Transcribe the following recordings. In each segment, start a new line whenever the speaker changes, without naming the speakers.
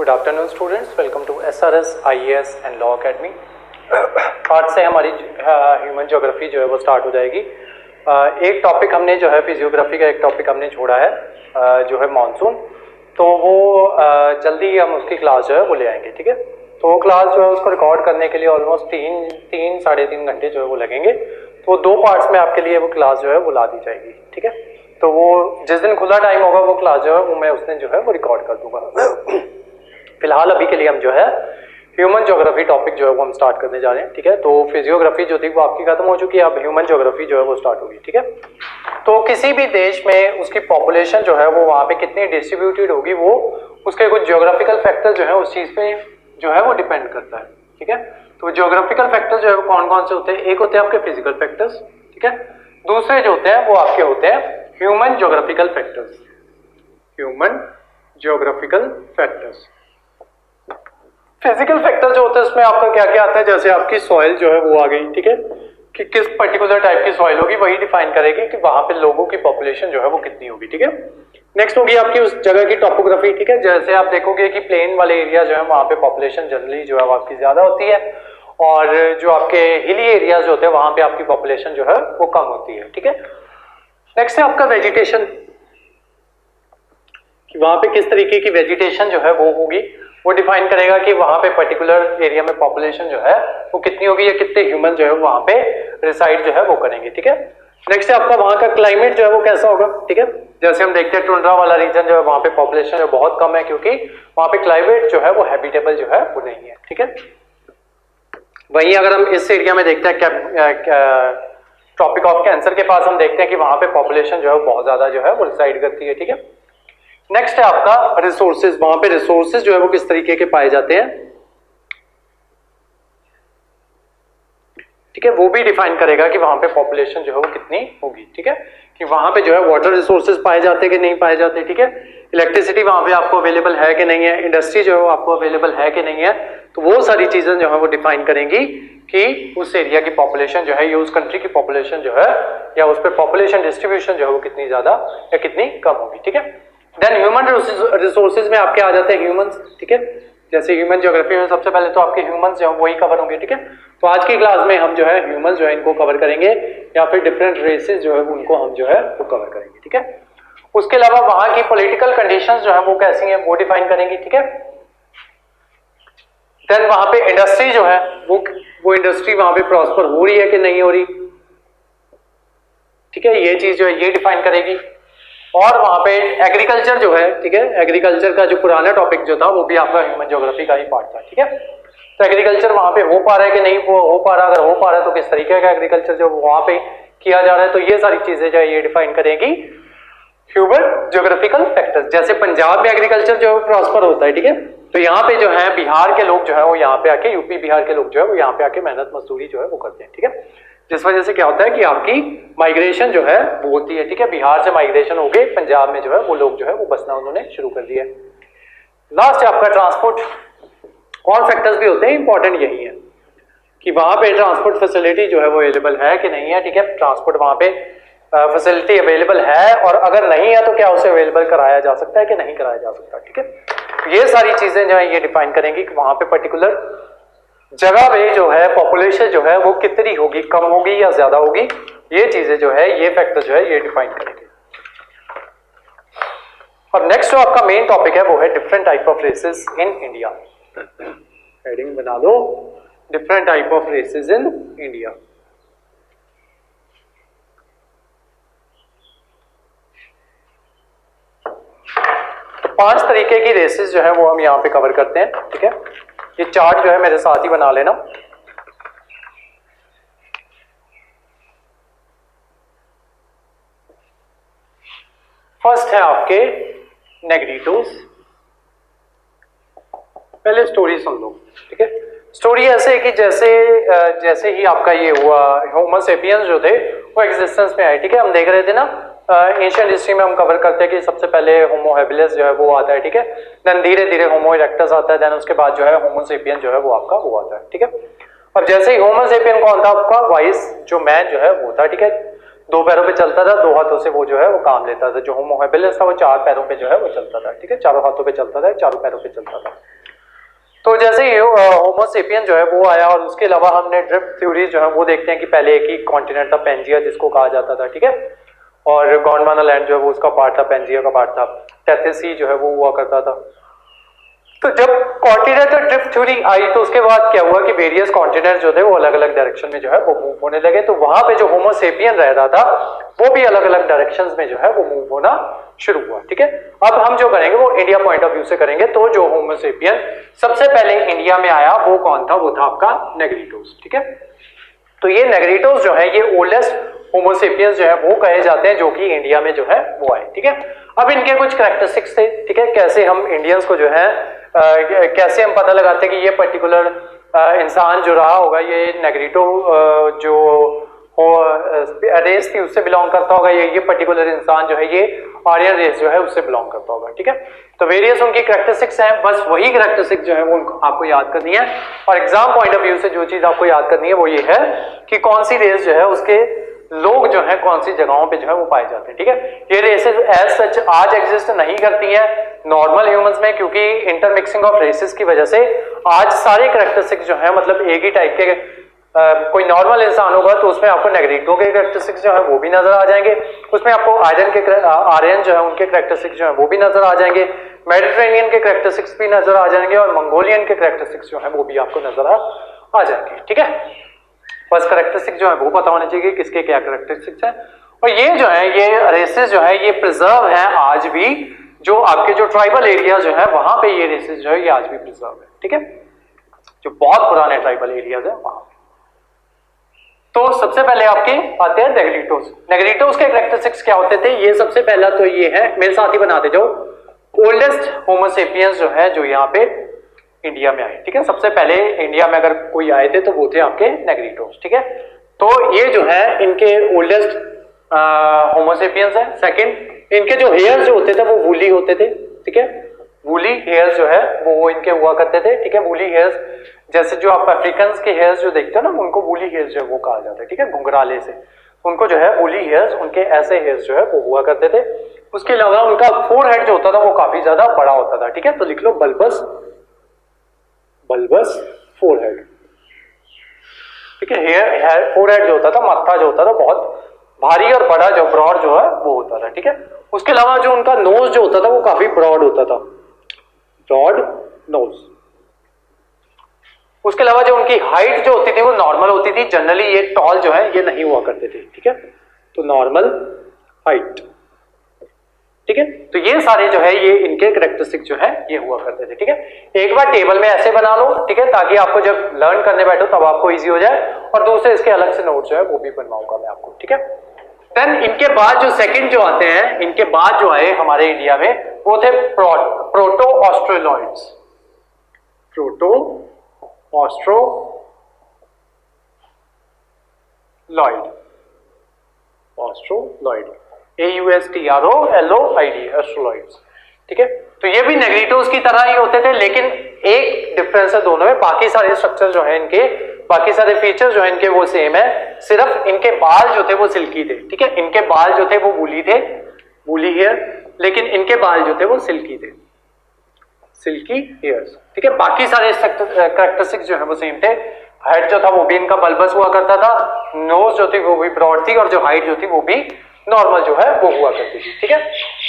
Good afternoon students, welcome to SRS IAS and law academy. आज से हमारी human geography जो है वो स्टार्ट हो जाएगी। एक टॉपिक हमने जो है फिजियोग्राफी का एक टॉपिक हमने छोड़ा है जो है मानसून, तो वो जल्दी ही हम उसकी क्लास जो है वो ले आएंगे। ठीक है, तो वो क्लास जो है उसको रिकॉर्ड करने के लिए ऑलमोस्ट साढ़े तीन घंटे जो है वो लगेंगे। तो दो पार्ट्स में आपके लिए वो क्लास जो है वो ला दी जाएगी। ठीक है, तो वो जिस दिन खुला टाइम होगा वो क्लास जो है वो मैं उस दिन जो है वो रिकॉर्ड कर दूंगा। फिलहाल अभी के लिए हम जो है ह्यूमन ज्योग्राफी टॉपिक जो है वो हम स्टार्ट करने जा रहे हैं। ठीक है, तो फिजियोग्राफी जो थी वो आपकी खत्म हो चुकी है, अब ह्यूमन ज्योग्राफी जो है वो स्टार्ट होगी। ठीक है, तो किसी भी देश में उसकी पॉपुलेशन जो है वो वहाँ पे कितनी डिस्ट्रीब्यूटेड होगी वो उसके कुछ ज्योग्राफिकल फैक्टर जो है उस चीज़ पे जो है वो डिपेंड करता है। ठीक है, तो ज्योग्राफिकल फैक्टर्स जो है वो कौन कौन से होते हैं? एक होते हैं आपके फिजिकल फैक्टर्स, ठीक है, दूसरे जो होते हैं वो आपके होते हैं human geographical factors. Human geographical factors, physical factor जो होता है उसमें आपका क्या क्या आता है? जैसे आपकी सॉइल जो है वो आ गई। ठीक है, कि किस पर्टिकुलर टाइप की सॉइल होगी वही डिफाइन करेगी कि वहां पे लोगों की पॉपुलेशन जो है वो कितनी होगी। ठीक है, नेक्स्ट होगी आपकी उस जगह की टॉपोग्राफी। ठीक है, जैसे आप देखोगे कि प्लेन वाले एरिया जो है वहां पे पॉपुलेशन जनरली जो है वो आपकी ज्यादा होती है, और जो आपके हिली एरियाज होते हैं वहां पे आपकी पॉपुलेशन जो है वो कम होती है। ठीक है, नेक्स्ट है आपका वेजिटेशन, कि वहां पे किस तरीके की वेजिटेशन जो है वो होगी, वो डिफाइन करेगा कि वहां पे पर्टिकुलर एरिया में पॉपुलेशन जो है वो कितनी होगी या कितने ह्यूमन जो है वहां पे रिसाइड जो है वो करेंगे। ठीक है, नेक्स्ट है आपका वहां का क्लाइमेट जो है वो कैसा होगा। ठीक है, जैसे हम देखते हैं टुंड्रा वाला रीजन जो है वहां पे पॉपुलेशन जो बहुत कम है, क्योंकि वहां पे क्लाइमेट जो है वो हैबिटेबल जो है वो नहीं है। ठीक है, वहीं अगर हम इस एरिया में देखते हैं ट्रॉपिक ऑफ कैंसर के पास, हम देखते हैं कि वहां पे पॉपुलेशन जो है बहुत ज्यादा जो है वो रिसाइड करती है। ठीक है, नेक्स्ट है आपका रिसोर्सेज, वहां पे रिसोर्सेज जो है वो किस तरीके के पाए जाते हैं। ठीक है, वो भी डिफाइन करेगा कि वहां पे पॉपुलेशन जो है वो कितनी होगी। ठीक है, कि वहां पे जो है वाटर रिसोर्सेज पाए जाते हैं कि नहीं पाए जाते। ठीक है, इलेक्ट्रिसिटी वहां पे आपको अवेलेबल है कि नहीं है, इंडस्ट्री जो है आपको अवेलेबल है कि नहीं है, तो वो सारी चीजें जो है वो डिफाइन करेंगी कि उस एरिया की पॉपुलेशन जो है या उस कंट्री की पॉपुलेशन जो है या उस पर पॉपुलेशन डिस्ट्रीब्यूशन जो है वो कितनी ज्यादा या कितनी कम होगी। ठीक है, देन ह्यूमन रिसोर्सेज में आपके आ जाते हैं ह्यूमंस। ठीक है, जैसे ह्यूमन ज्योग्राफी में सबसे पहले तो आपके ह्यूमंस जो है वही कवर होंगे। ठीक है, तो आज की क्लास में हम जो है ह्यूमंस जो है इनको कवर करेंगे, या फिर डिफरेंट रेसेस जो है उनको हम जो है वो कवर करेंगे। ठीक है, उसके अलावा वहां की पॉलिटिकल कंडीशंस जो है वो कैसी हैं वो डिफाइन करेंगे। ठीक है, देन वहां पे इंडस्ट्री जो है वो इंडस्ट्री वहां पे प्रॉस्पर हो रही है कि नहीं हो रही। ठीक है, ये चीज जो है ये डिफाइन करेगी। और वहां पे एग्रीकल्चर जो है, ठीक है, एग्रीकल्चर का जो पुराना टॉपिक जो था वो भी आपका ह्यूमन ज्योग्राफी का ही पार्ट था। ठीक है, तो एग्रीकल्चर वहां पे हो पा रहा है कि नहीं हो पा रहा, अगर हो पा रहा है तो किस तरीके का एग्रीकल्चर जो वहां पे किया जा रहा है, तो ये सारी चीजें जो है ये डिफाइन करेगी ह्यूमन ज्योग्राफिकल फैक्टर्स। जैसे पंजाब में एग्रीकल्चर जो है प्रॉस्पर होता है। ठीक है, तो यहाँ पे जो है बिहार के लोग जो है वो यहाँ पे आके, यूपी बिहार के लोग जो है वो यहाँ पे आके मेहनत मजदूरी जो है वो करते हैं। ठीक है, जिस वजह से क्या होता है कि आपकी माइग्रेशन जो है वो होती है। ठीक है, बिहार से माइग्रेशन हो गए, पंजाब में जो है वो लोग जो है वो बसना उन्होंने शुरू कर दिया। लास्ट है आपका ट्रांसपोर्ट, और फैक्टर्स भी होते हैं, इंपॉर्टेंट यही है कि वहां पे ट्रांसपोर्ट फैसिलिटी जो है वो अवेलेबल है कि नहीं है। ठीक है, ट्रांसपोर्ट वहां पे फैसिलिटी अवेलेबल है, और अगर नहीं है तो क्या उसे अवेलेबल कराया जा सकता है कि नहीं कराया जा सकता। ठीक है, ये सारी चीजें जो है ये डिफाइन करेंगी कि वहां पे पर्टिकुलर जगह पे जो है पॉपुलेशन जो है वो कितनी होगी, कम होगी या ज्यादा होगी। ये चीजें जो है ये फैक्टर जो है ये डिफाइन करेंगे। और नेक्स्ट जो आपका मेन टॉपिक है वो है different type of races in India. Heading बना दो, different type of races in India. तो 5 तरीके की रेसेस जो है वो हम यहाँ पे कवर करते हैं। ठीक है, ये चार्ट जो है मेरे साथ ही बना लेना। फर्स्ट है आपके नेग्रीटोस। पहले स्टोरी सुन लो। ठीक है, स्टोरी ऐसे है कि जैसे ही आपका ये हुआ होमो सेपियंस जो थे वो एग्जिस्टेंस में आए। ठीक है, हम देख रहे थे ना एंशिएंट हिस्ट्री में हम कवर करते हैं कि सबसे पहले होमो हैबिलिस जो है वो आता है। ठीक है, देन धीरे धीरे होमो इरेक्टस आता है, देन उसके बाद जो है होमो सेपियन जो है वो आपका वो आता है। ठीक है, और जैसे ही होमो सेपियन कौन था आपका, वाइस जो मैन जो है वो था। ठीक है, 2 पैरों पे चलता था, 2 हाथों से वो जो है वो काम लेता था। जो होमो हैबिलिस था वो 4 पैरों पे जो है वो चलता था, ठीक है, चारों हाथों पे चलता था, चारों पैरों पे चलता था। तो जैसे ही होमो सेपियन जो है वो आया, और उसके अलावा हमने ड्रिफ्ट थ्योरी जो है वो देखते हैं कि पहले एक ही कॉन्टिनेंट था, पेंजिया जिसको कहा जाता था, ठीक है, और गोंडवाना लैंड जो है वो उसका पार्ट था, पेंजिया का पार्ट था, टेथिस सी जो है वो हुआ करता था। तो जब कॉन्टिनेंटल ड्रिफ्ट थ्योरी आई तो उसके बाद क्या हुआ कि वेरियस कॉन्टिनेंट जो थे वो अलग अलग डायरेक्शन में जो है वो मूव होने लगे। तो वहां पे जो होमो सेपियन रह रहा था वो भी अलग अलग डायरेक्शंस में जो है वो मूव होना शुरू हुआ, ठीक है। अब हम जो करेंगे वो इंडिया पॉइंट ऑफ व्यू से करेंगे। तो जो होमो सेपियन सबसे पहले इंडिया में आया वो कौन था? वो था आपका नेग्रिटोस, ठीक है। तो ये नेग्रिटोस जो है ये ओल्डेस्ट होमो सेपियंस जो है वो कहे जाते हैं, जो कि इंडिया में जो है वो आए, ठीक है। अब इनके कुछ कैरेक्टरिस्टिक्स थे, ठीक है, कैसे हम इंडियंस को जो है कैसे हम पता लगाते हैं कि ये पर्टिकुलर इंसान जो रहा होगा ये नेग्रिटो जो रेस थी उससे बिलोंग करता होगा, ये पर्टिकुलर इंसान जो है ये आर्यन रेस जो है उससे बिलोंग करता होगा, ठीक है। तो वेरियस उनकी कैरेक्टरिस्टिक्स हैं, बस वही कैरेक्टरिस्टिक्स जो है वो आपको याद करनी है। और एग्जाम पॉइंट ऑफ व्यू से जो चीज आपको याद करनी है वो ये है कि कौन सी रेस जो है उसके लोग जो है कौन सी जगहों पे जो है वो पाए जाते हैं, ठीक है। ये रेसेस एज सच आज एग्जिस्ट नहीं करती हैं नॉर्मल ह्यूमंस में, क्योंकि इंटरमिक्सिंग ऑफ रेसेस की वजह से आज सारे कैरेक्टरिस्टिक्स जो है मतलब एक ही टाइप के कोई नॉर्मल इंसान होगा तो उसमें आपको नेग्रिटो के कैरेक्टरिस्टिक्स जो है वो भी नजर आ जाएंगे, उसमें आपको आर्यन जो है उनके कैरेक्टरिस्टिक्स जो है वो भी नजर आ जाएंगे, मेडिटेरेनियन के कैरेक्टरिस्टिक्स भी नजर आ जाएंगे, और मंगोलियन के कैरेक्टरिस्टिक्स जो है वो भी आपको नजर आ जाएंगे, ठीक है। बस कैरेक्टरिस्टिक जो है वो पता होने चाहिए किसके क्या कैरेक्टरिस्टिक्स हैं। और ये जो है ये रेसेस जो है ये प्रिजर्व है आज भी, जो आपके जो ट्राइबल एरिया जो है वहां पे ये रेसेस जो है ये आज भी प्रिजर्व है, ठीक है, जो बहुत पुराने ट्राइबल एरियाज है वहां। तो सबसे पहले आपके आते हैं नेग्रिटोस। नेग्रिटोस के कैरेक्टरिस्टिक्स क्या होते थे? ये सबसे पहला तो ये है, मेरे साथ ही बनाते जाओ, ओल्डेस्ट होमो सेपियंस जो है जो यहाँ पे इंडिया में आए, ठीक है। सबसे पहले इंडिया में अगर कोई आए थे तो वो थे आपके नेग्रिटोस, ठीक है। तो ये जो है इनके ओल्डेस्ट होमो सेपियंस है। सेकंड, इनके जो हेयर्स जो होते थे वो वूली होते थे, ठीक है, वूली हेयर्स जो है वो इनके हुआ करते थे, ठीक है। वूली हेयर्स जैसे जो आप अफ्रीकन के हेयर्स जो देखते हो ना उनको वूली हेयर्स जो है वो कहा जाता है, ठीक है, घुंघराले से उनको जो है वूली हेयर्स, उनके ऐसे हेयर्स जो है वो हुआ करते थे। उसके अलावा उनका फोरहेड जो होता था वो काफी ज्यादा बड़ा होता था, ठीक है। तो लिख लो बल्बस फोरहेड, ठीक है। हेयर फोरहेड जो होता था, मत्था जो होता था बहुत भारी और बड़ा जो ब्रॉड जो है वो होता था, ठीक है। उसके अलावा जो उनका नोज जो होता था वो काफी ब्रॉड होता था, ब्रॉड नोज। उसके अलावा जो उनकी हाइट जो होती थी वो नॉर्मल होती थी, जनरली ये टॉल जो है ये नहीं हुआ करते थे, ठीक है। तो नॉर्मल हाइट, ठीक है। तो ये सारे जो है ये इनके कैरेक्टरिस्टिक जो है ये हुआ करते थे, ठीक है। एक बार टेबल में ऐसे बना लो, ठीक है, ताकि आपको जब लर्न करने बैठो तब आपको इजी हो जाए, और दूसरे इसके अलग से नोट जो है वो भी बनवाऊंगा मैं आपको, ठीक है। देन इनके बाद जो सेकंड जो आते हैं, इनके बाद जो आए हमारे इंडिया में वो थे प्रोटो ऑस्ट्रोलॉइड्स, प्रोटो ऑस्ट्रोलॉइड, AUSTROLOID, एस्ट्रोलॉइड्स, ठीक है। तो ये भी नेग्रिटोस की तरह ही होते थे, लेकिन एक डिफरेंस है दोनों में, बाकी सारे स्ट्रक्चर जो है इनके, बाकी सारे फीचर्स जो है इनके वो सेम है, सिर्फ इनके बाल जो थे वो सिल्की थे, ठीक है। इनके बाल जो थे वो वूली थे, वूली हेयर, लेकिन इनके बाल जो थे वो सिल्की थे, सिल्की हेयर्स, ठीक है। बाकी सारे कैरेक्टरिस्टिक्स जो है वो सेम थे। हेड जो था वो भी इनका बल्बस हुआ करता था, नोज जो थी वो भी ब्रॉड थी, और जो हाइट जो थी वो भी नॉर्मल जो है वो हुआ करती थी, ठीक है।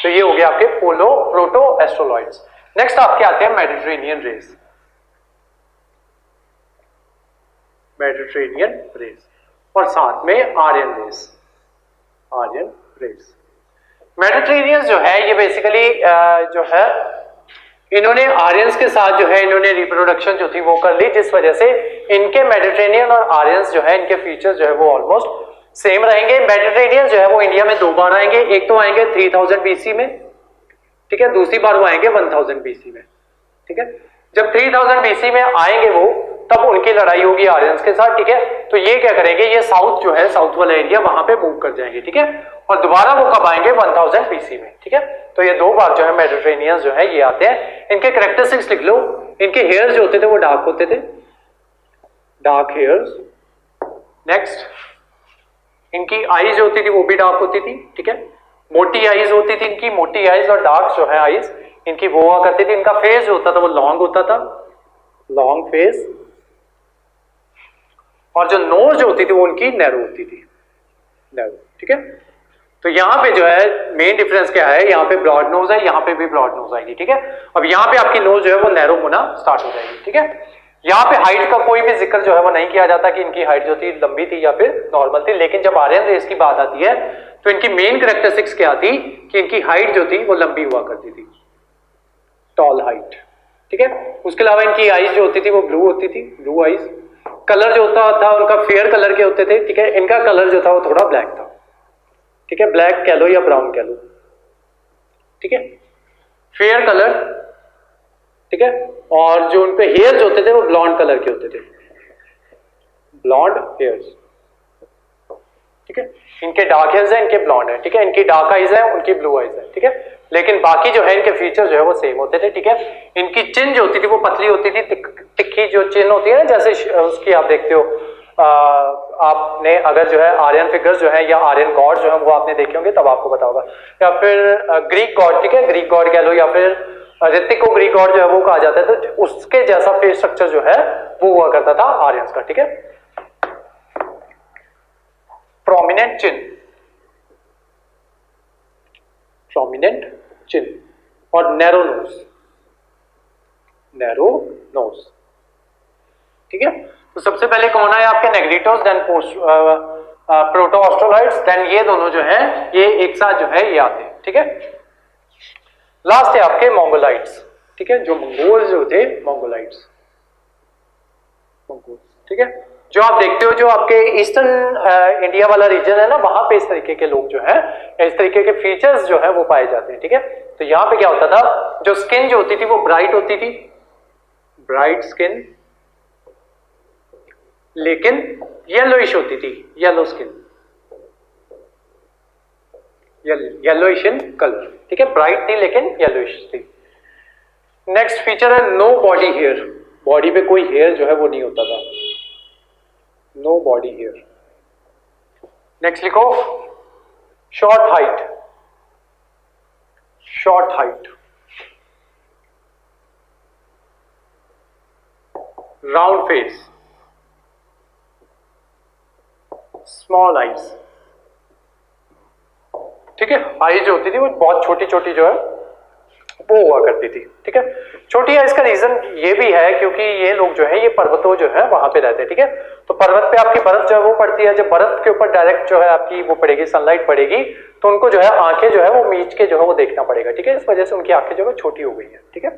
तो ये हो गया आपके प्रोटो एस्ट्रोलॉइड्स। नेक्स्ट आपके आते हैं मेडिटेरेनियन रेस, मेडिटेरेनियन रेस, और साथ में Aryan race, Aryan race. Mediterranean जो है ये बेसिकली जो है इन्होंने आर्यंस के साथ जो है इन्होंने रिप्रोडक्शन जो थी वो कर ली, जिस वजह से इनके मेडिटेरेनियन और आर्यंस जो है इनके फीचर्स जो है वो ऑलमोस्ट सेम रहेंगे। मेडिटेरेनियन जो है वो इंडिया में 2 बार आएंगे, एक तो आएंगे 3000 BC में, ठीक है, दूसरी बार वो आएंगे 1000 BC में, ठीक है। जब 3000 BC में आएंगे वो, तब उनकी लड़ाई होगी आर्यंस के साथ, ठीक है। तो ये क्या करेंगे, ये साउथ जो है, साउथ वाला एरिया वहां पे मूव कर जाएंगे, ठीक है। और दोबारा वो कब आएंगे 1000 BC में, ठीक है। तो ये 2 बार जो है मेडिटेरेनियन जो है ये आते हैं। इनके कैरेक्टरिस्टिक्स लिख लो, इनके हेयर्स जो होते थे वो डार्क होते थे, डार्क हेयर्स। नेक्स्ट, इनकी आईज जो होती थी वो भी डार्क होती थी, ठीक है। मोटी आईज होती थी इनकी, मोटी आईज और डार्क जो है आईज इनकी वो हुआ करती थी। इनका फेस जो होता था वो लॉन्ग होता था, लॉन्ग फेस, और जो नोज जो होती थी वो उनकी नैरो होती थी, नैरो, ठीक है। तो यहाँ पे जो है मेन डिफरेंस क्या है, यहाँ पे ब्रॉड नोज है, यहाँ पे भी ब्रॉड नोज आएगी, ठीक है। अब यहाँ पे आपकी नोज जो है वो नैरो होना स्टार्ट हो जाएगी, ठीक है। यहाँ पे हाइट का कोई भी जिक्र जो है वो नहीं किया जाता कि इनकी हाइट जो थी लंबी थी या फिर नॉर्मल थी, लेकिन जब आर्यन रेस की बात आती है तो इनकी मेन कैरेक्टरिस्टिक्स क्या थी कि इनकी हाइट जो थी वो लंबी हुआ करती थी, टॉल हाइट, ठीक है। उसके अलावा इनकी आईज जो होती थी वो ब्लू होती थी, ब्लू आईज। कलर जो होता था उनका फेयर कलर के होते थे, ठीक है। इनका कलर जो था वो थोड़ा ब्लैक था, ठीक है, ब्लैक कह लो या ब्राउन कह लो, ठीक है, फेयर कलर, ठीक है। और जो उनपे हेयर जो होते थे वो ब्लॉन्ड कलर के होते थे, ब्लॉन्ड हेयर्स, ठीक है। इनके डार्क हेयर्स है, इनके ब्लॉन्ड है, ठीक है। इनकी डार्क आईज है, उनकी ब्लू आईज है, ठीक है। लेकिन बाकी जो है इनके फीचर जो है वो सेम होते थे, ठीक है। इनकी चिन जो होती थी वो पतली होती थी, तिखी जो चिन होती है ना, जैसे उसकी आप देखते हो, आपने अगर जो है आर्यन फिगर्स जो है या आर्यन गॉड जो है वो आपने देखे होंगे तब आपको पता होगा, या फिर ग्रीक गॉड, ठीक है, ग्रीक गॉड कह लो, या फिर ऋतिक को ग्रीक गॉड जो है वो कहा जाता है, तो उसके जैसा फेस स्ट्रक्चर जो है वो हुआ करता था आर्यंस का, ठीक है। प्रोमिनेंट चिन, प्रोमिनेंट चिन और नैरो नोज, नैरो नोज, ठीक है। तो सबसे पहले कौन है आपके नेग्रिटोस, देन प्रोटोऑस्ट्रोलाइट्स, देन ये दोनों जो है ये एक साथ जो है ये आते हैं, ठीक है। लास्ट है आपके मंगोलाइट्स, ठीक है, जो मंगोल जो थे मंगोलाइट्स, ठीक है। जो आप देखते हो जो आपके ईस्टर्न इंडिया वाला रीजन है ना, वहां पे इस तरीके के लोग जो है, इस तरीके के फीचर्स जो है वो पाए जाते हैं, ठीक है। तो यहां पे क्या होता था, जो स्किन जो होती थी वो ब्राइट होती थी, ब्राइट स्किन, लेकिन येलोइश होती थी, yellow skin, yellowish in colour, ठीक है, ब्राइट थी लेकिन येलोइश थी। नेक्स्ट फीचर है नो बॉडी हेयर, बॉडी पे कोई हेयर जो है वो नहीं होता था, नो बॉडी हेयर। नेक्स्ट लिखो short height, short height, round face, small eyes, ठीक है। आईज जो होती थी वो बहुत छोटी छोटी जो है वो हुआ करती थी, ठीक है। छोटी आईज का रीजन ये भी है क्योंकि ये लोग जो है ये पर्वतों जो है वहां पे रहते हैं, ठीक है। तो पर्वत पे आपकी बर्फ जो है वो पड़ती है, जब बर्फ के ऊपर डायरेक्ट जो है आपकी वो पड़ेगी, सनलाइट पड़ेगी, तो उनको जो है आंखें जो है वो मीच के जो है वो देखना पड़ेगा, ठीक है। इस वजह से उनकी आंखें जो है छोटी हो गई है, ठीक है।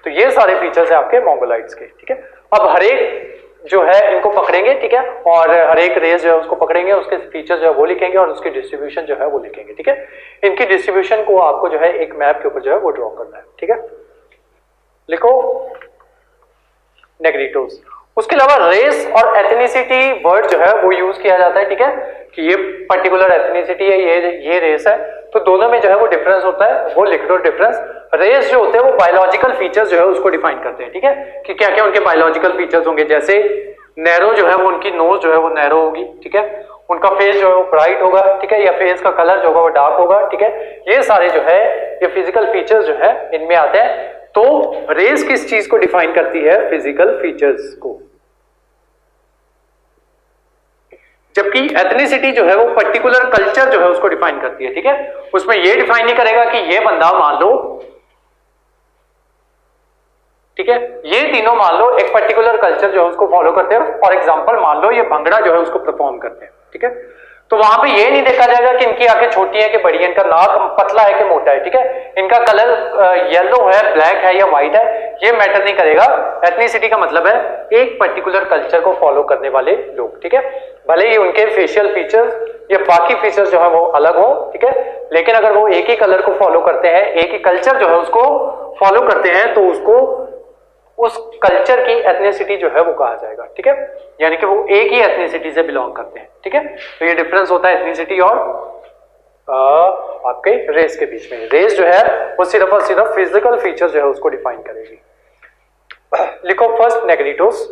तो ये सारे फीचर्स है आपके मंगोलाइट्स के, ठीक है। अब हर एक जो है इनको पकड़ेंगे, ठीक है, और हर एक रेस जो है उसको पकड़ेंगे, उसके फीचर्स जो है वो लिखेंगे और उसकी डिस्ट्रीब्यूशन जो है वो लिखेंगे, ठीक है। इनकी डिस्ट्रीब्यूशन को आपको जो है एक मैप के ऊपर जो है वो ड्रॉ करना है, ठीक है। लिखो नेग्रिटोस। उसके अलावा रेस और एथनिसिटी वर्ड जो है वो यूज किया जाता है, ठीक है, कि ये पर्टिकुलर एथनिसिटी है, ये रेस है, तो दोनों में जो है वो डिफरेंस होता है, वो लिख दो डिफरेंस। रेस जो होते हैं वो बायोलॉजिकल फीचर्स जो है उसको डिफाइन करते हैं, ठीक है, कि क्या क्या उनके बायोलॉजिकल फीचर्स होंगे। जैसे नैरो जो है वो उनकी नोज जो है वो नैरो होगी, ठीक है, उनका फेस जो है वो ब्राइट होगा, ठीक है, या फेस का कलर जो होगा वो डार्क होगा, ठीक है। ये सारे जो है ये फिजिकल फीचर्स जो है इनमें आते हैं। तो रेस किस चीज को डिफाइन करती है, फिजिकल फीचर्स को, जबकि एथनिसिटी जो है वो पर्टिकुलर कल्चर जो है उसको डिफाइन करती है, ठीक है। उसमें ये डिफाइन नहीं करेगा कि ये बंदा मान लो, ठीक है, ये तीनों मान लो एक पर्टिकुलर कल्चर जो है उसको फॉलो करते हैं। फॉर एग्जांपल मान लो ये भंगड़ा जो है उसको परफॉर्म करते हैं, ठीक है, तो वहां पे ये नहीं देखा जाएगा कि इनकी आंखें छोटी है कि बड़ी है, इनका नाक पतला है कि मोटा है, ठीक है, इनका कलर येलो है, ब्लैक है या व्हाइट है, ये मैटर नहीं करेगा। एथनिसिटी का मतलब है एक पर्टिकुलर कल्चर को फॉलो करने वाले लोग, ठीक है, भले ही उनके फेशियल फीचर्स या बाकी फीचर्स जो है वो अलग हो, ठीक है, लेकिन अगर वो एक ही कलर को फॉलो करते हैं, एक ही कल्चर जो है उसको फॉलो करते हैं, तो उसको उस कल्चर की एथनिसिटी जो है वो कहा जाएगा, ठीक है, यानी कि वो एक ही एथनिसिटी से बिलोंग करते हैं, ठीक है। तो ये डिफरेंस होता है एथनिसिटी और आपके रेस के बीच में। रेस जो है वो सिर्फ और सिर्फ फिजिकल फीचर जो है उसको डिफाइन करेगी। लिखो फर्स्ट नेग्रिटोस।